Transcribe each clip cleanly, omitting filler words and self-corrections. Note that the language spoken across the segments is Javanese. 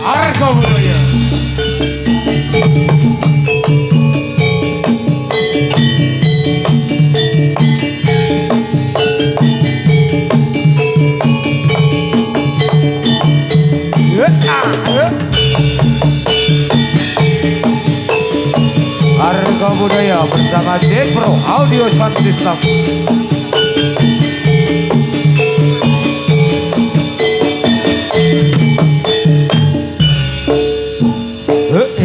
Argo budaya. Argo budaya bersama J-Pro Audio Sound System.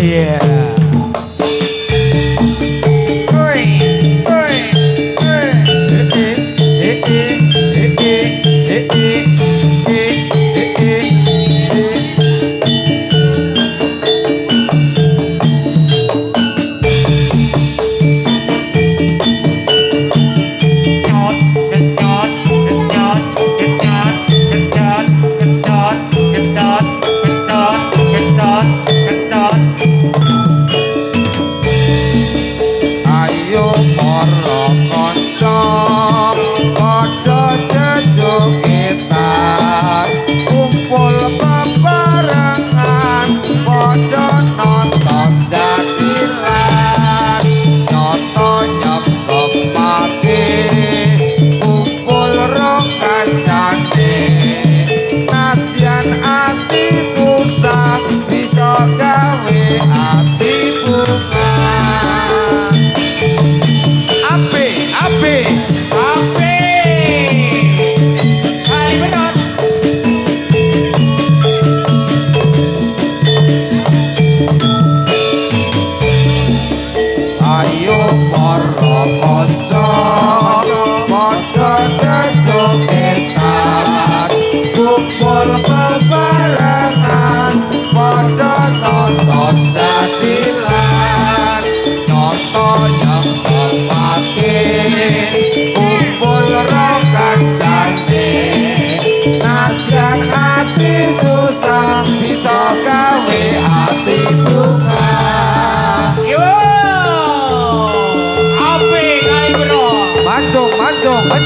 Yeah.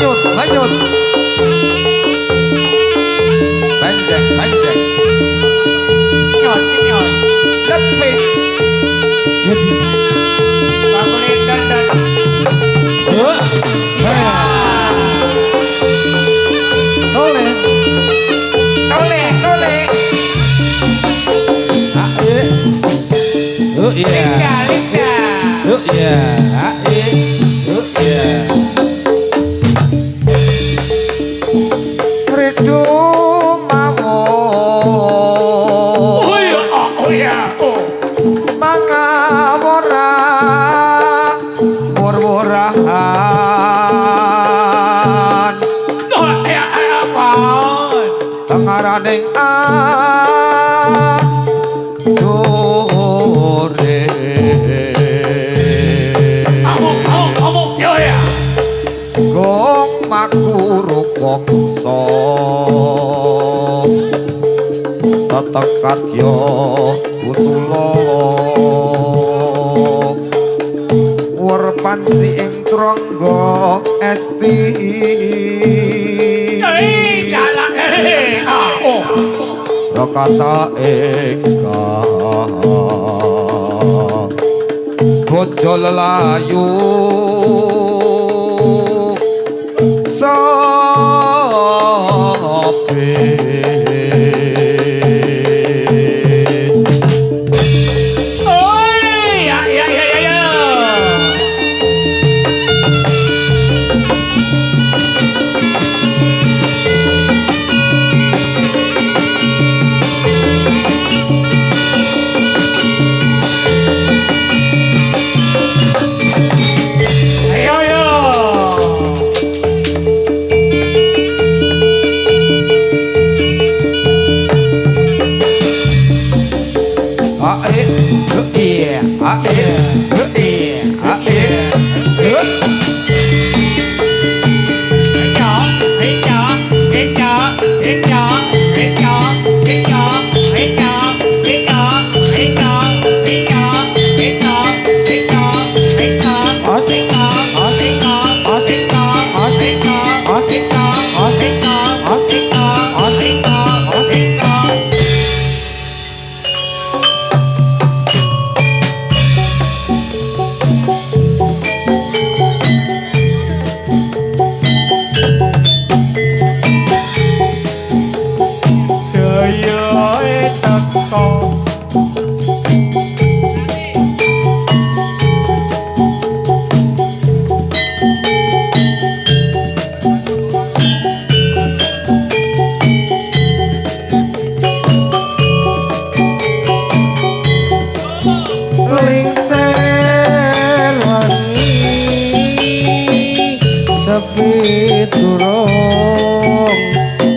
Lanjut. Panjang. Nyot. Let's jadi. Pakulit dan. Tole. Linda. Redu mawon. Oh ya. Mangawora wor-worahan. Tengaraning sore. Amuk yo ya. Gong makuruk wongso tetekat yo kutulo warpanti ing trangga esti kata ingkang bojo lelayu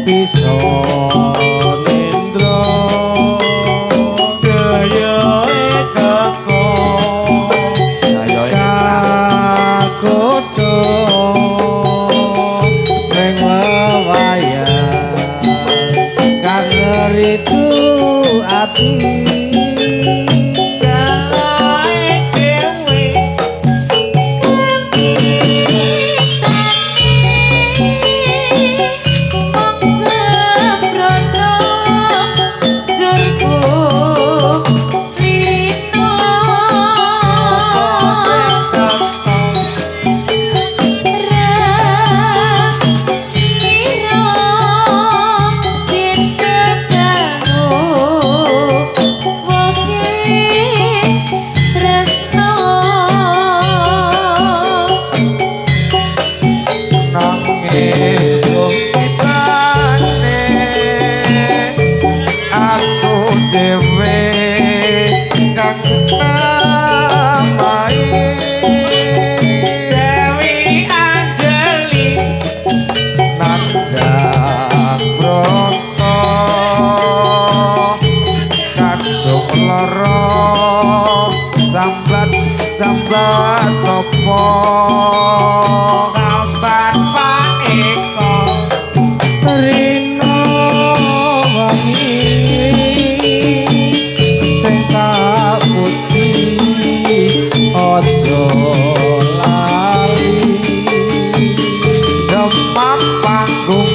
bisa nindra gaya teko kakoto ning wayang kang ngeritu ati sambat sopo sambat Pak Eko rino wangi sing tak puji ojo lali demam panggung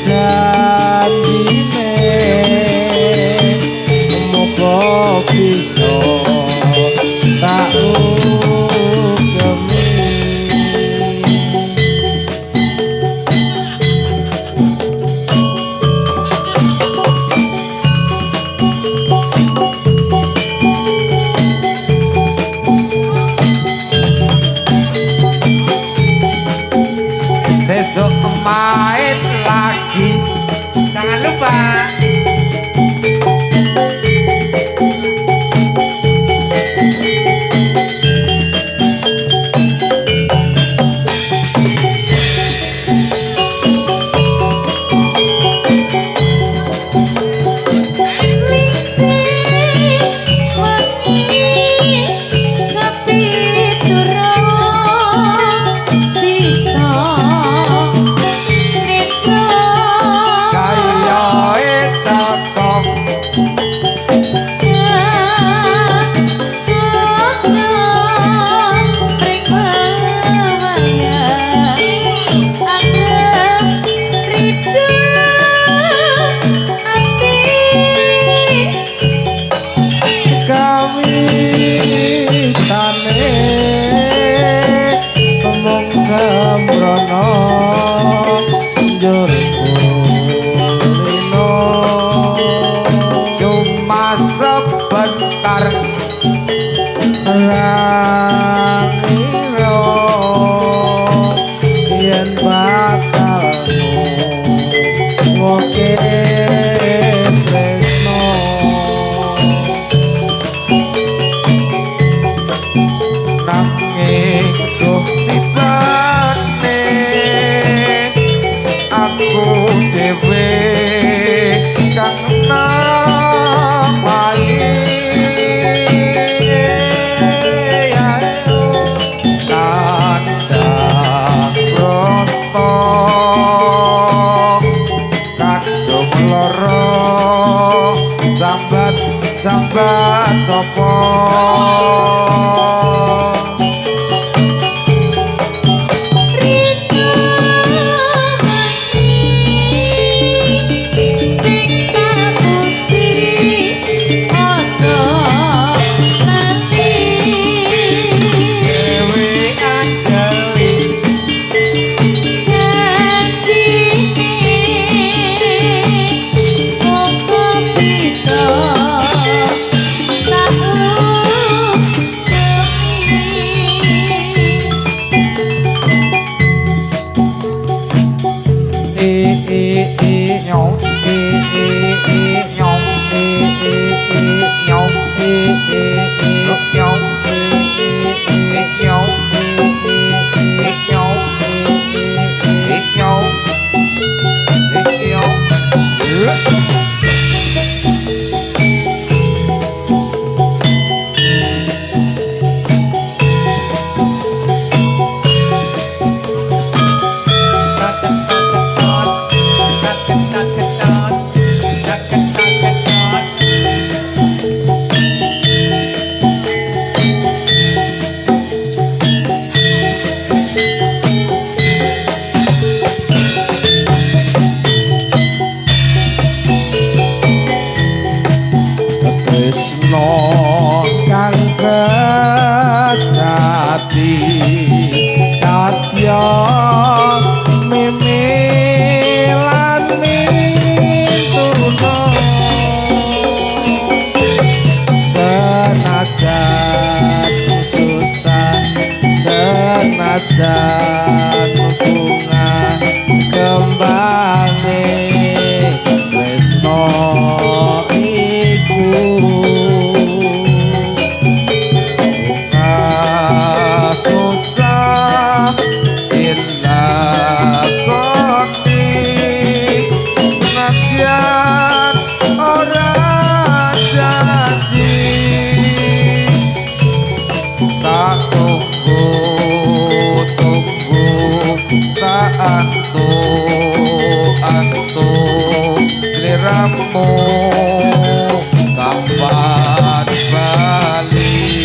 janjine muga bisa tak ugemi sesuk main lagi jangan lupa sembrono njur kulino cuma sebentar rangiro yen bakal ngoke tresno nanging duh dewe kang namali kandang roto kadung loro sambat sopo sliramu kapan bali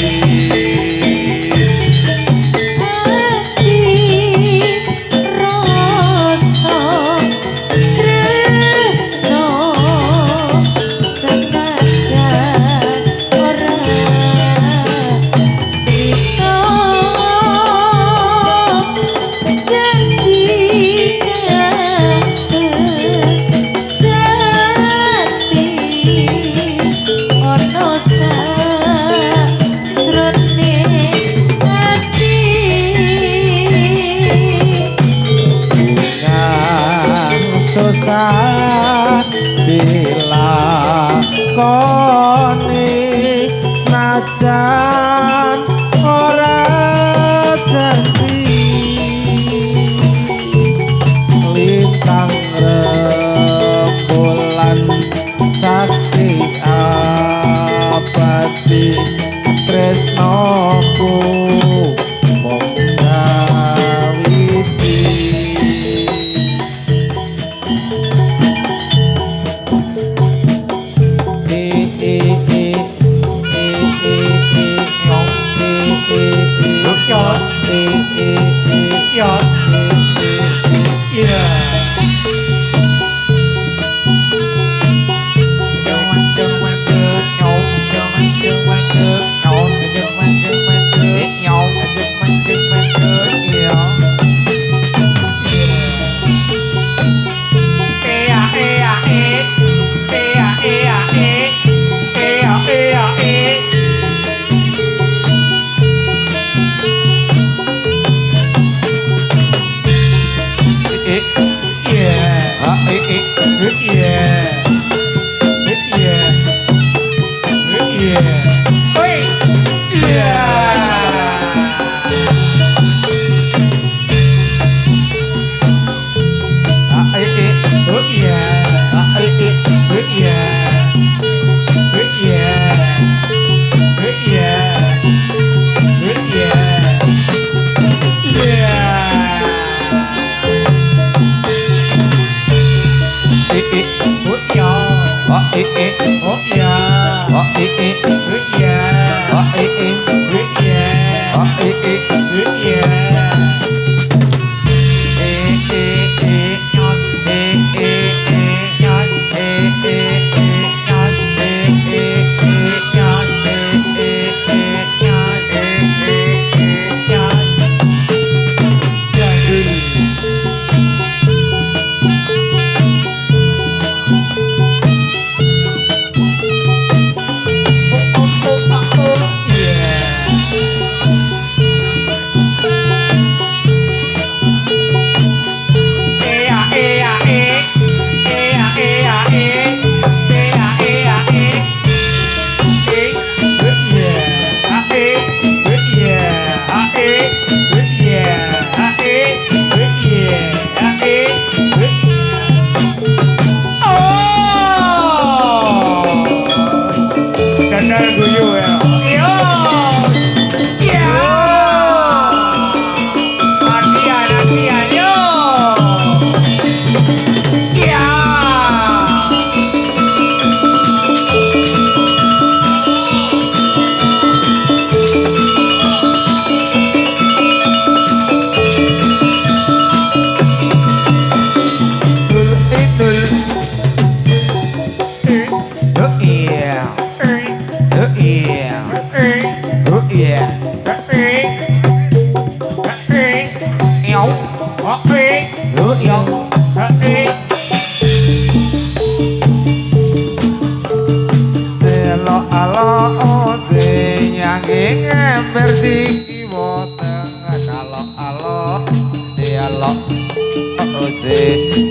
susah dilakoni senajan ora janji lintang rembulan saksi abadi tresnoku mung sawiji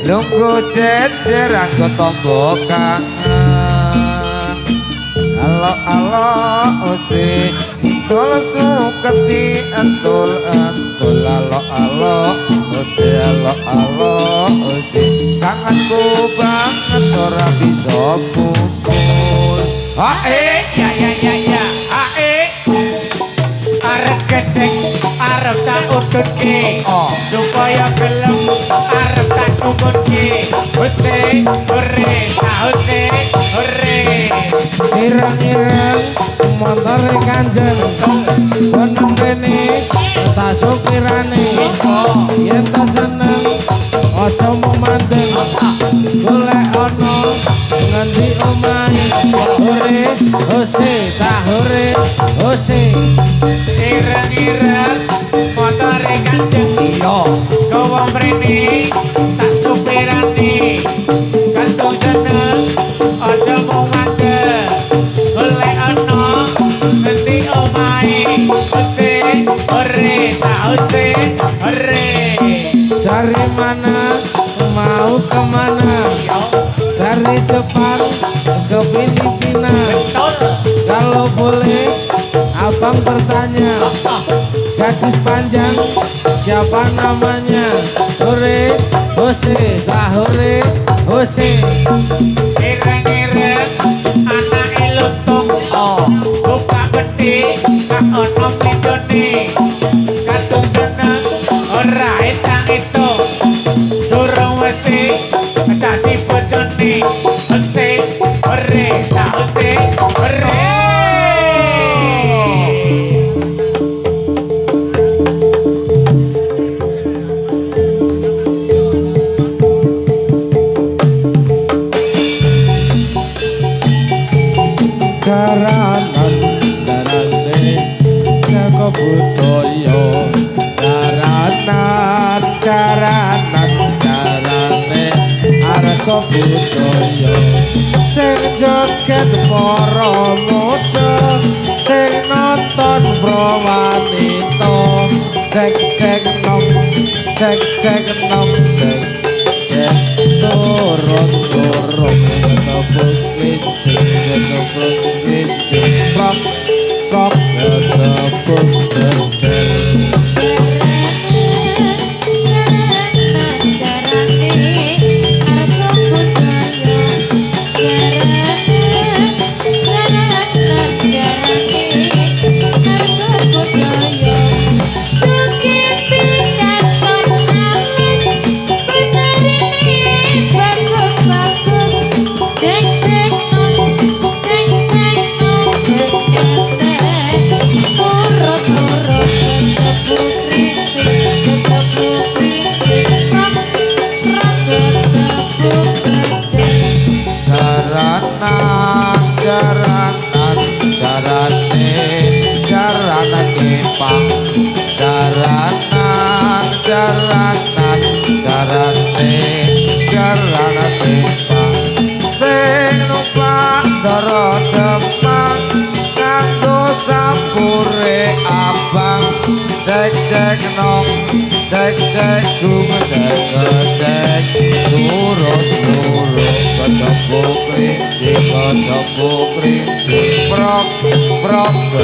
Lungguh jejer anggo tombo kangen alo ose tul suketi antul alo ose kangenku banget ora bisa kumpul ya arep gedeng arep tak udutke supaya gelem arep tak kumpulke wis ore tahu sih hore ireng-ireng montore kanjeng bonen rene tak supirane yen tak seneng aja mung mandeng golek ana ngendi omahe hore hose tak hore hose ireng-ireng motore kanjeng iya gawa mrene tak supirane kantung seneng aja mau mandeg golek ana ngendi omahe ose hore tak ose hore dari mana mau kemana dari Jepang ke Filipina betul kalau boleh abang bertanya gadis panjang siapa namanya hore hose tak hore hose ireng-ireng anake lutung buka gede gak ono pindone kadung seneng ora etang-etung durung mesti dadi bojone ose ore tak ose ore jaranan darane jago budaya jaranan jarane arep budaya sing joget para muda sing nonton pro wanita cek nom cek nom cek turun ketepuk klincing prok ketepuk jarane kepang jaranan jarane kepang sing numpak ndara Jepang nganggo sampure abang cek nong cek gung cek turun ketepuk klincing prok ketepuk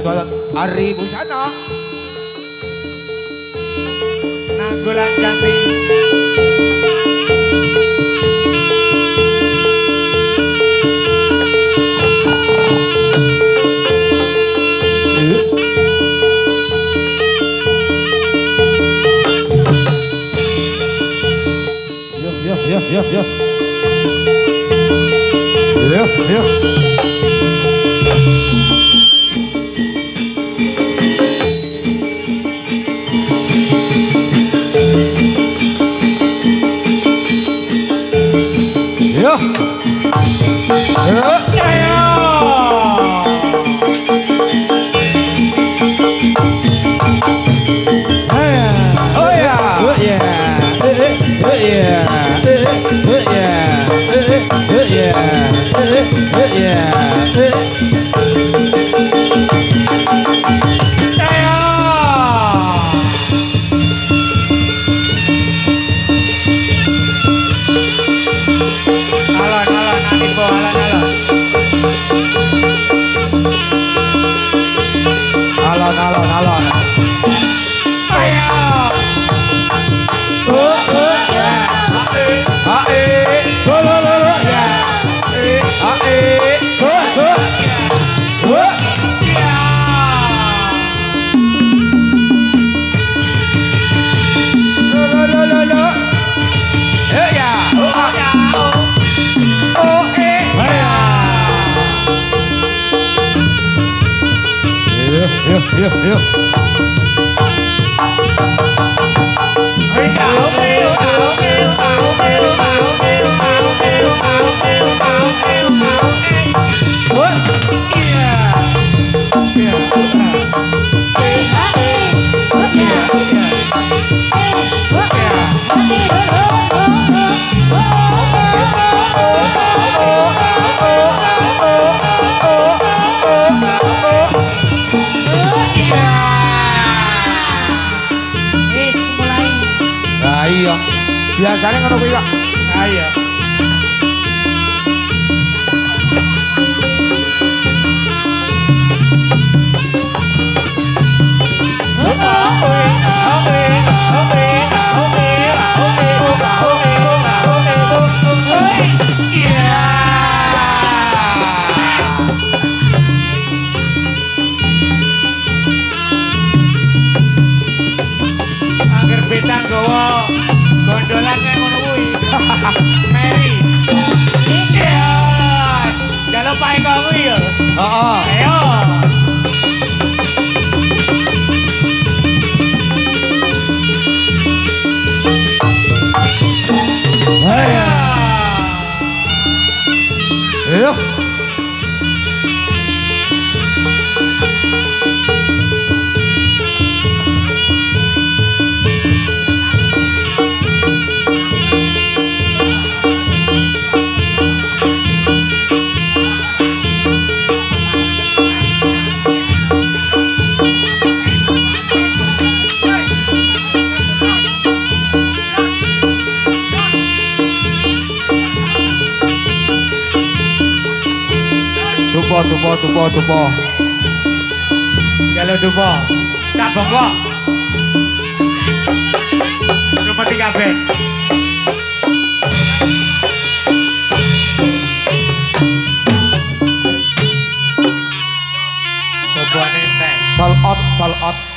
Coba Ari Busana Nanggulan Jambi Yuk, yuk, yuk. Nah iya, biasanya ngono kuwi kok. Ayo. Angger betang gowo gondolan kayak ngono kuwi. Mary. Iya. Jaluk pae kamu ya. Heeh. Ayo. Ayo. Yuk. Tupo. Jaluk dupo. Tak bongkok. Rumah 3B. Coba nih. Sold out.